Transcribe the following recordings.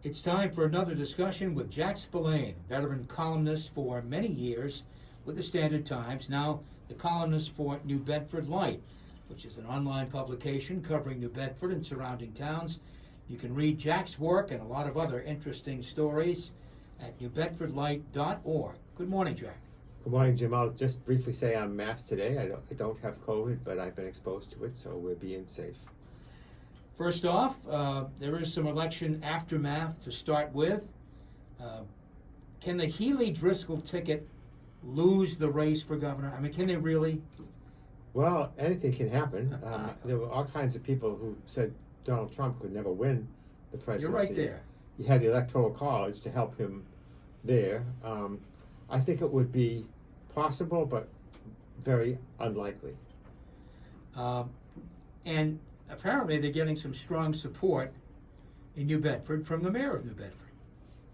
It's time for another discussion with Jack Spillane, veteran columnist for many years with the Standard Times, now the columnist for New Bedford Light, which is an online publication covering New Bedford and surrounding towns. You can read Jack's work and a lot of other interesting stories at newbedfordlight.org. Good morning, Jack. Good morning, Jim. I'll just briefly say I'm masked today. I don't have COVID, but I've been exposed to it, so we're being safe. First off, there is some election aftermath to start with. Can the Healy-Driscoll ticket lose the race for governor? I mean, can they really? Well, anything can happen. There were all kinds of people who said Donald Trump could never win the presidency. You're right there. You had the Electoral College to help him there. I think it would be possible, but very unlikely. And apparently they're getting some strong support in New Bedford from the mayor of New Bedford.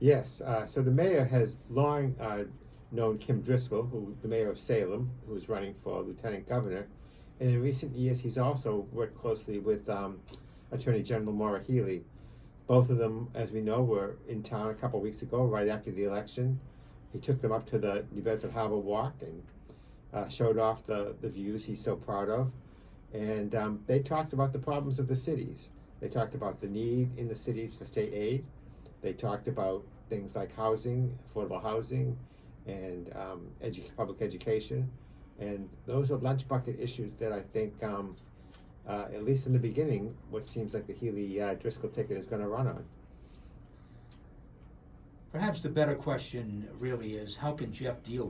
Yes, so the mayor has long known Kim Driscoll, who the mayor of Salem, who is running for lieutenant governor. And in recent years, he's also worked closely with Attorney General Maura Healey. Both of them, as we know, were in town a couple weeks ago, right after the election. He took them up to the New Bedford Harbor Walk and showed off the views he's so proud of. And they talked about the problems of the cities. They talked about the need in the cities for state aid. They talked about things like housing, affordable housing, and public education. And those are lunch bucket issues that I think, at least in the beginning, what seems like the Healy-Driscoll ticket is going to run on. Perhaps the better question really is, how can Jeff Deal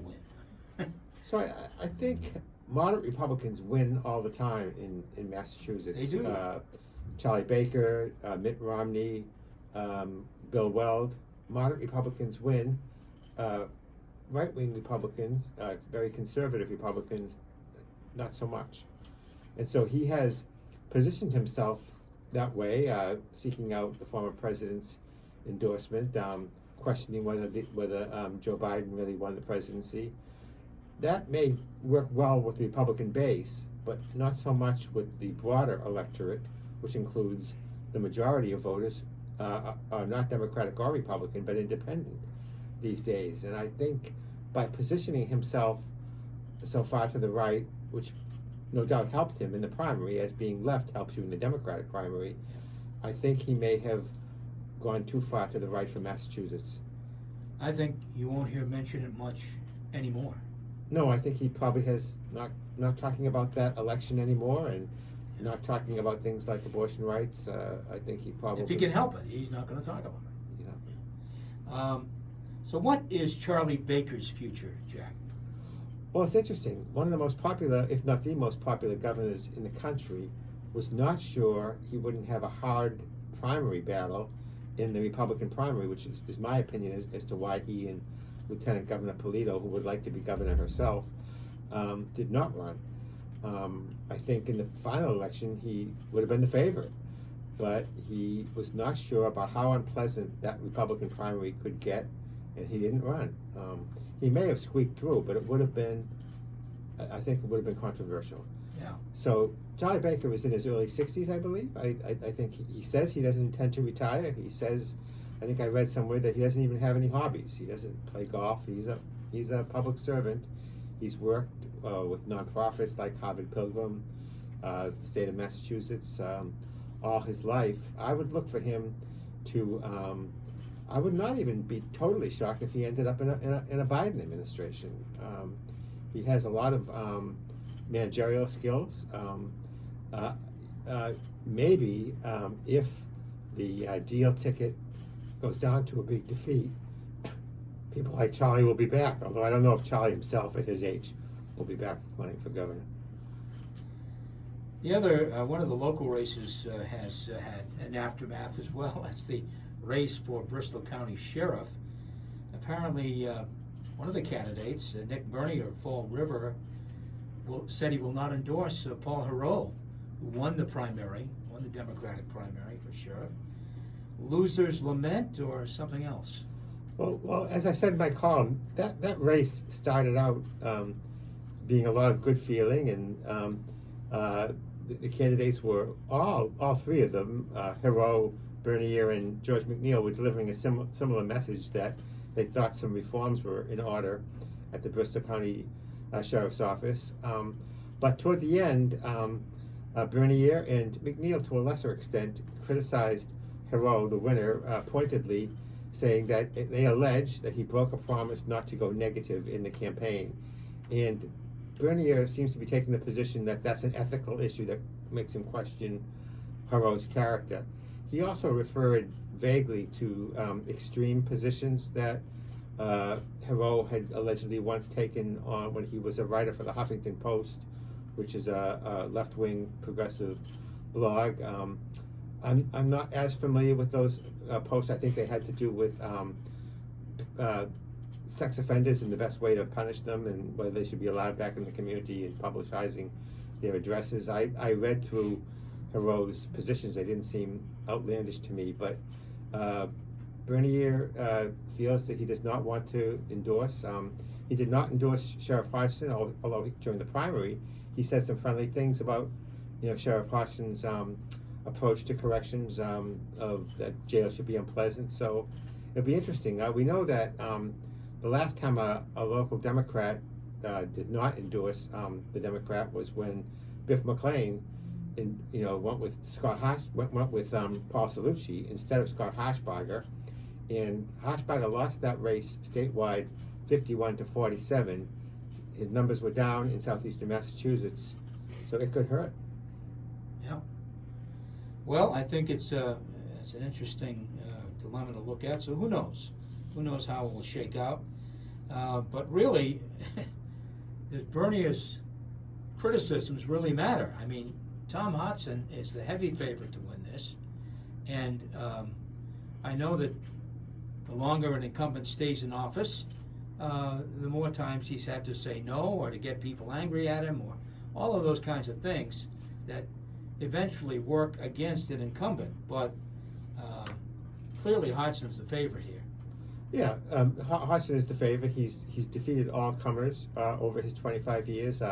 win? So I think moderate Republicans win all the time in Massachusetts. They do. Charlie Baker, Mitt Romney, Bill Weld. Moderate Republicans win. Right-wing Republicans, very conservative Republicans, not so much. And so he has positioned himself that way, seeking out the former president's endorsement, questioning whether Joe Biden really won the presidency. That may work well with the Republican base, but not so much with the broader electorate, which includes the majority of voters are not Democratic or Republican, but independent these days. And I think by positioning himself so far to the right, which no doubt helped him in the primary, as being left helps you in the Democratic primary, I think he may have gone too far to the right for Massachusetts. I think you won't hear mention it much anymore. No, I think he probably has not talking about that election anymore, and not talking about things like abortion rights. I think he probably, if he can help it, he's not going to talk about it. Yeah. So what is Charlie Baker's future, Jack? Well, it's interesting. One of the most popular, if not the most popular governors in the country, was not sure he wouldn't have a hard primary battle in the Republican primary, which is my opinion as to why he and Lieutenant Governor Polito, who would like to be governor herself, did not run. I think in the final election he would have been the favorite, but he was not sure about how unpleasant that Republican primary could get, and he didn't run. He may have squeaked through, but it would have been, I think it would have been controversial. Yeah. So Charlie Baker is in his early 60s, I believe. I think he says he doesn't intend to retire. He says, I think I read somewhere that he doesn't even have any hobbies. He doesn't play golf. He's a public servant. He's worked with nonprofits like Harvard Pilgrim, the state of Massachusetts, all his life. I would look for him to. I would not even be totally shocked if he ended up in a Biden administration. He has a lot of managerial skills. Maybe if the Deal ticket goes down to a big defeat, people like Charlie will be back. Although I don't know if Charlie himself, at his age, will be back running for governor. The other, one of the local races has had an aftermath as well. That's the race for Bristol County Sheriff. Apparently, one of the candidates, Nick Burney of Fall River, said he will not endorse Paul Heroux, who won the Democratic primary for sheriff. Losers lament or something else? Well, as I said in my column, that race started out being a lot of good feeling, and the candidates were all three of them, Heroux, Bernier and George McNeil were delivering a similar message that they thought some reforms were in order at the Bristol County Sheriff's Office. But toward the end, Bernier and McNeil, to a lesser extent, criticized Heroux, the winner, pointedly, saying that they allege that he broke a promise not to go negative in the campaign. And Bernier seems to be taking the position that that's an ethical issue that makes him question Heroux's character. He also referred vaguely to extreme positions that Heroux had allegedly once taken on when he was a writer for the Huffington Post, which is a left-wing progressive blog. I'm not as familiar with those posts. I think they had to do with sex offenders and the best way to punish them and whether they should be allowed back in the community and publicizing their addresses. I read through Heroux's positions. They didn't seem outlandish to me, but Bernier feels that he does not want to endorse. He did not endorse Sheriff Hodgson, although during the primary he said some friendly things about Sheriff Hodgson's approach to corrections, of that jail should be unpleasant. So it'll be interesting. We know that the last time a local Democrat did not endorse the Democrat was when Biff McLean went with went with Paul Salucci instead of Scott Harshbarger, and Harshbarger lost that race statewide 51-47. His numbers were down in southeastern Massachusetts, so it could hurt. Yeah. Well, I think it's an interesting dilemma to look at. So who knows? Who knows how it will shake out? But really, does Bernier's criticisms really matter? I mean, Tom Hodgson is the heavy favorite to win this, and I know that the longer an incumbent stays in office, the more times he's had to say no or to get people angry at him or all of those kinds of things that eventually work against an incumbent. But clearly Hodgson's the favorite here. Yeah, Hodgson is the favorite. He's defeated all comers over his 25 years.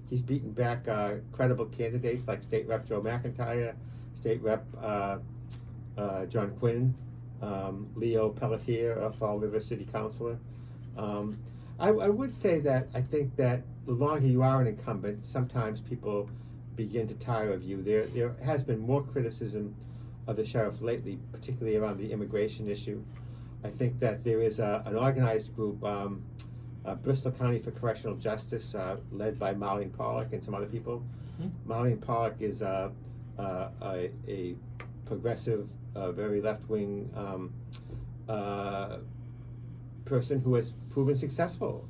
He's beaten back credible candidates like State Rep Joe McIntyre, State Rep John Quinn, Leo Pelletier, a Fall River City Councilor. I would say that I think that the longer you are an incumbent, sometimes people begin to tire of you. There has been more criticism of the sheriff lately, particularly around the immigration issue. I think that there is an organized group, Bristol County for Correctional Justice, led by Marlene Pollock and some other people. Mm-hmm. Marlene Pollock is a progressive, very left-wing person who has proven successful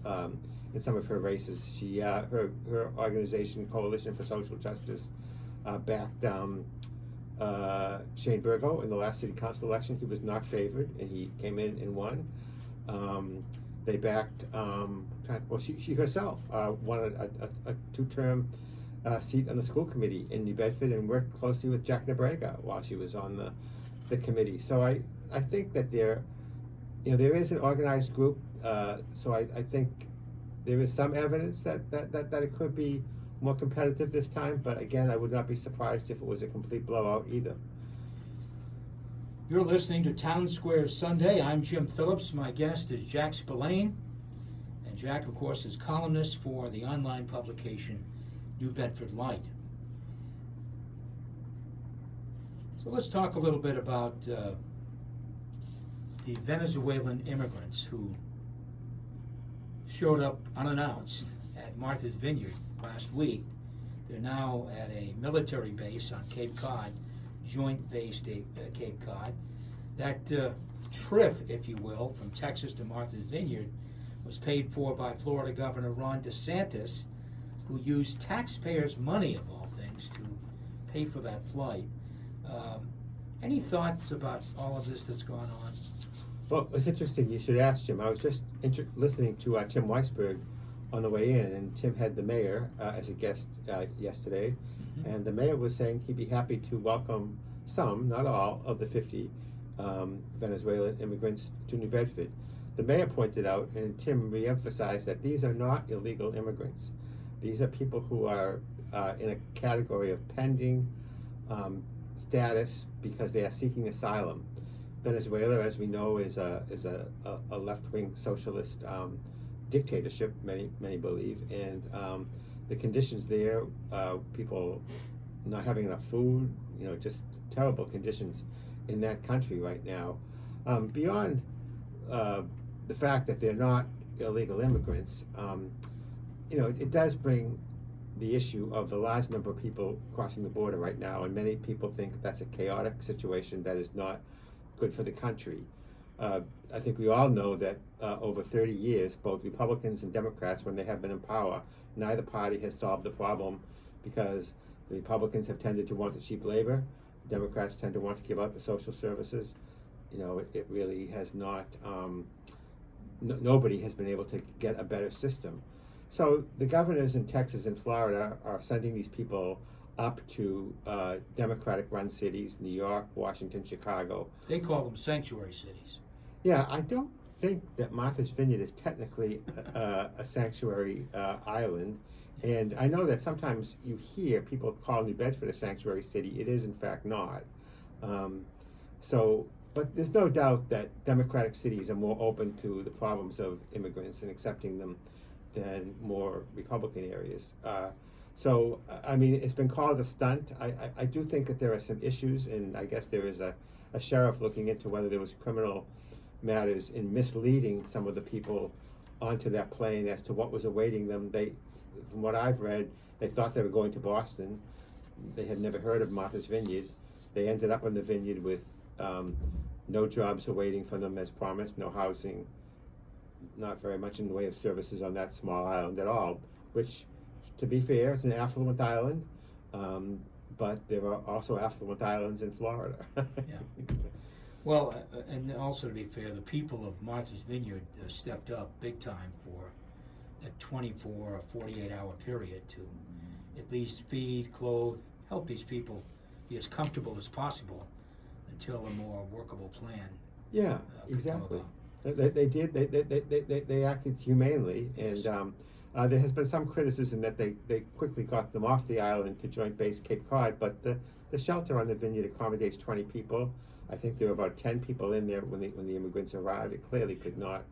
in some of her races. She, her organization, Coalition for Social Justice, backed Shane Burgo in the last city council election. He was not favored, and he came in and won. They backed, she herself won a two-term seat on the school committee in New Bedford and worked closely with Jack Nebrega while she was on the committee. So I think that there is an organized group. So I think there is some evidence that it could be more competitive this time, but again, I would not be surprised if it was a complete blowout either. You're listening to Town Square Sunday. I'm Jim Phillips. My guest is Jack Spillane, and Jack, of course, is columnist for the online publication New Bedford Light. So let's talk a little bit about the Venezuelan immigrants who showed up unannounced at Martha's Vineyard last week. They're now at a military base on Cape Cod, Joint Base Cape Cod. That trip, if you will, from Texas to Martha's Vineyard was paid for by Florida Governor Ron DeSantis, who used taxpayers' money, of all things, to pay for that flight. Any thoughts about all of this that's gone on? Well, it's interesting. You should ask Jim. I was just listening to Tim Weisberg on the way in, and Tim had the mayor as a guest yesterday, mm-hmm. and the mayor was saying he'd be happy to welcome some, not all, of the 50 Venezuelan immigrants to New Bedford. The mayor pointed out, and Tim reemphasized, that these are not illegal immigrants. These are people who are in a category of pending status because they are seeking asylum. Venezuela, as we know, is a left-wing socialist dictatorship. Many believe, and the conditions there, people not having enough food, just terrible conditions in that country right now. Beyond the fact that they're not illegal immigrants, it does bring the issue of the large number of people crossing the border right now, and many people think that's a chaotic situation that is not good for the country. I think we all know that over 30 years, both Republicans and Democrats, when they have been in power, neither party has solved the problem, because the Republicans have tended to want the cheap labor, Democrats tend to want to give out the social services. It really has not, nobody has been able to get a better system. So the governors in Texas and Florida are sending these people up to Democratic-run cities, New York, Washington, Chicago. They call them sanctuary cities. Yeah, I don't think that Martha's Vineyard is technically a sanctuary island. And I know that sometimes you hear people call New Bedford a sanctuary city. It is, in fact, not. But there's no doubt that Democratic cities are more open to the problems of immigrants and accepting them than more Republican areas. It's been called a stunt. I do think that there are some issues, and I guess there is a sheriff looking into whether there was criminal matters in misleading some of the people onto that plane as to what was awaiting them. From what I've read, they thought they were going to Boston. They had never heard of Martha's Vineyard. They ended up in the Vineyard with no jobs awaiting for them as promised, no housing, not very much in the way of services on that small island at all, which, to be fair, is an affluent island, but there are also affluent islands in Florida. Yeah. Well, and also to be fair, the people of Martha's Vineyard stepped up big time for a 24 or 48-hour period to at least feed, clothe, help these people be as comfortable as possible until a more workable plan. Yeah, exactly. They did. They acted humanely, and there has been some criticism that they quickly got them off the island to Joint Base Cape Cod, but the shelter on the Vineyard accommodates 20 people. I think there were about 10 people in there when the immigrants arrived. It clearly could not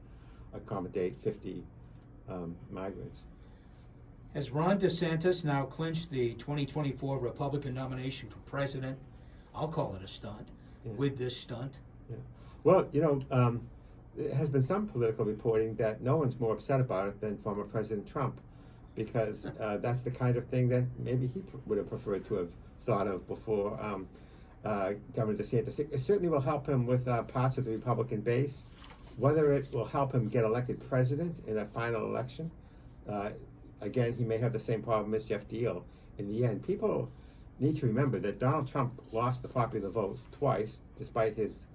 accommodate 50 migrants. Has Ron DeSantis now clinched the 2024 Republican nomination for president? I'll call it a stunt. Yeah. With this stunt. Yeah. Well, there has been some political reporting that no one's more upset about it than former President Trump, because that's the kind of thing that maybe he would have preferred to have thought of before Governor DeSantis. It certainly will help him with parts of the Republican base. Whether it will help him get elected president in a final election, again, he may have the same problem as Jeff Deal in the end. People need to remember that Donald Trump lost the popular vote twice, despite his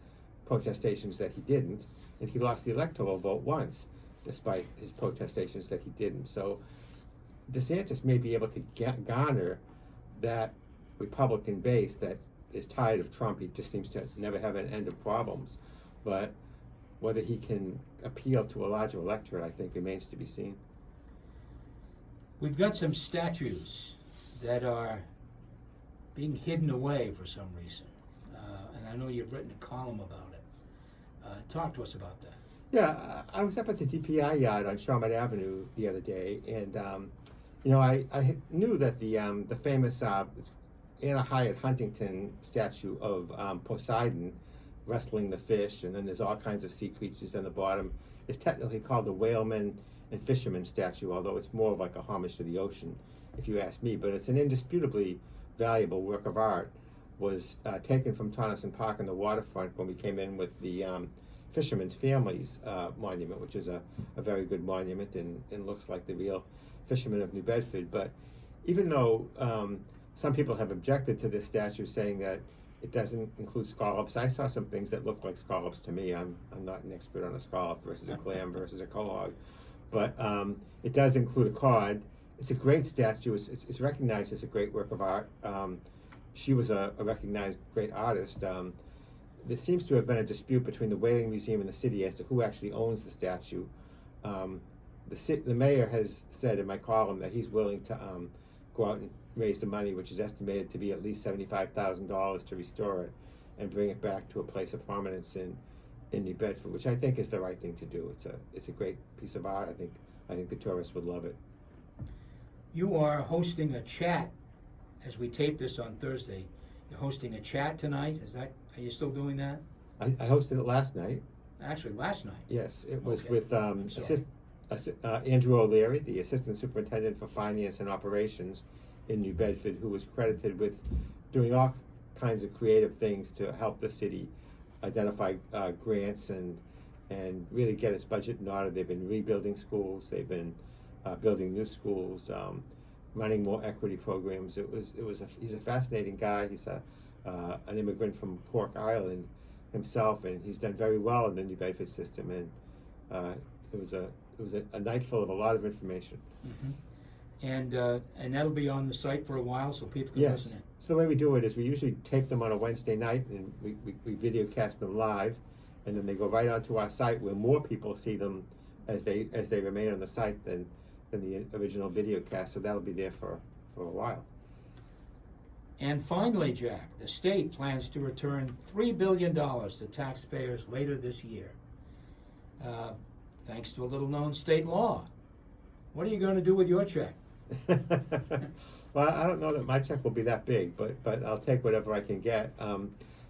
protestations that he didn't, and he lost the electoral vote once, despite his protestations that he didn't. So DeSantis may be able to garner that Republican base that is tired of Trump. He just seems to never have an end of problems. But whether he can appeal to a larger electorate, I think, remains to be seen. We've got some statues that are being hidden away for some reason. And I know you've written a column about it. Talk to us about that. Yeah, I was up at the DPI yard on Charlotte Avenue the other day, and I knew that the famous Anna Hyatt Huntington statue of Poseidon wrestling the fish, and then there's all kinds of sea creatures on the bottom, is technically called the whaleman and fisherman statue, although it's more of like a homage to the ocean, if you ask me. But it's an indisputably valuable work of art. Was taken from Tonneson Park on the waterfront when we came in with the Fisherman's Families monument, which is a very good monument and looks like the real fishermen of New Bedford. But even though some people have objected to this statue, saying that it doesn't include scallops, I saw some things that looked like scallops to me. I'm not an expert on a scallop versus a clam versus a quahog, but it does include a cod. It's a great statue. It's recognized as a great work of art. She was a recognized great artist. There seems to have been a dispute between the Whaling Museum and the city as to who actually owns the statue. The mayor has said in my column that he's willing to go out and raise the money, which is estimated to be at least $75,000 to restore it and bring it back to a place of prominence in New Bedford, which I think is the right thing to do. It's a great piece of art. I think the tourists would love it. You are hosting a chat as we tape this on Thursday. You're hosting a chat tonight. Are you still doing that? I hosted it last night. Actually, last night. Yes, it was Okay. with Andrew O'Leary, the Assistant Superintendent for Finance and Operations in New Bedford, who was credited with doing all kinds of creative things to help the city identify grants and really get its budget in order. They've been rebuilding schools. They've been building new schools, running more equity programs. He's a fascinating guy. He's an immigrant from Cork, Ireland himself, and he's done very well in the New Bedford system. And it was a night full of a lot of information. Mm-hmm. And that'll be on the site for a while, so people can Yes. listen in. So the way we do it is we usually tape them on a Wednesday night, and we video cast them live, and then they go right onto our site where more people see them as they remain on the site than the original video cast. So that'll be there for a while. And finally, Jack, the state plans to return $3 billion to taxpayers later this year, thanks to a little-known state law. What are you going to do with your check? Well, I don't know that my check will be that big, but I'll take whatever I can get.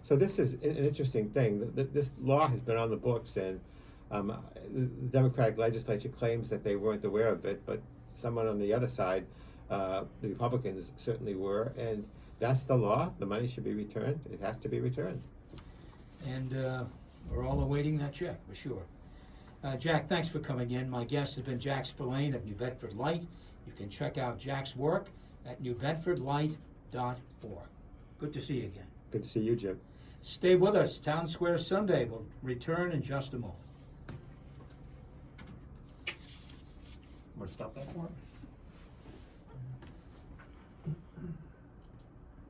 So this is an interesting thing. This law has been on the books, and the Democratic legislature claims that they weren't aware of it, but someone on the other side, the Republicans, certainly were, and that's the law. The money should be returned. It has to be returned. And we're all awaiting that check, for sure. Jack, thanks for coming in. My guest has been Jack Spillane of New Bedford Light. You can check out Jack's work at newbedfordlight.org. Good to see you again. Good to see you, Jim. Stay with us. Town Square Sunday will return in just a moment. Want to stop that for?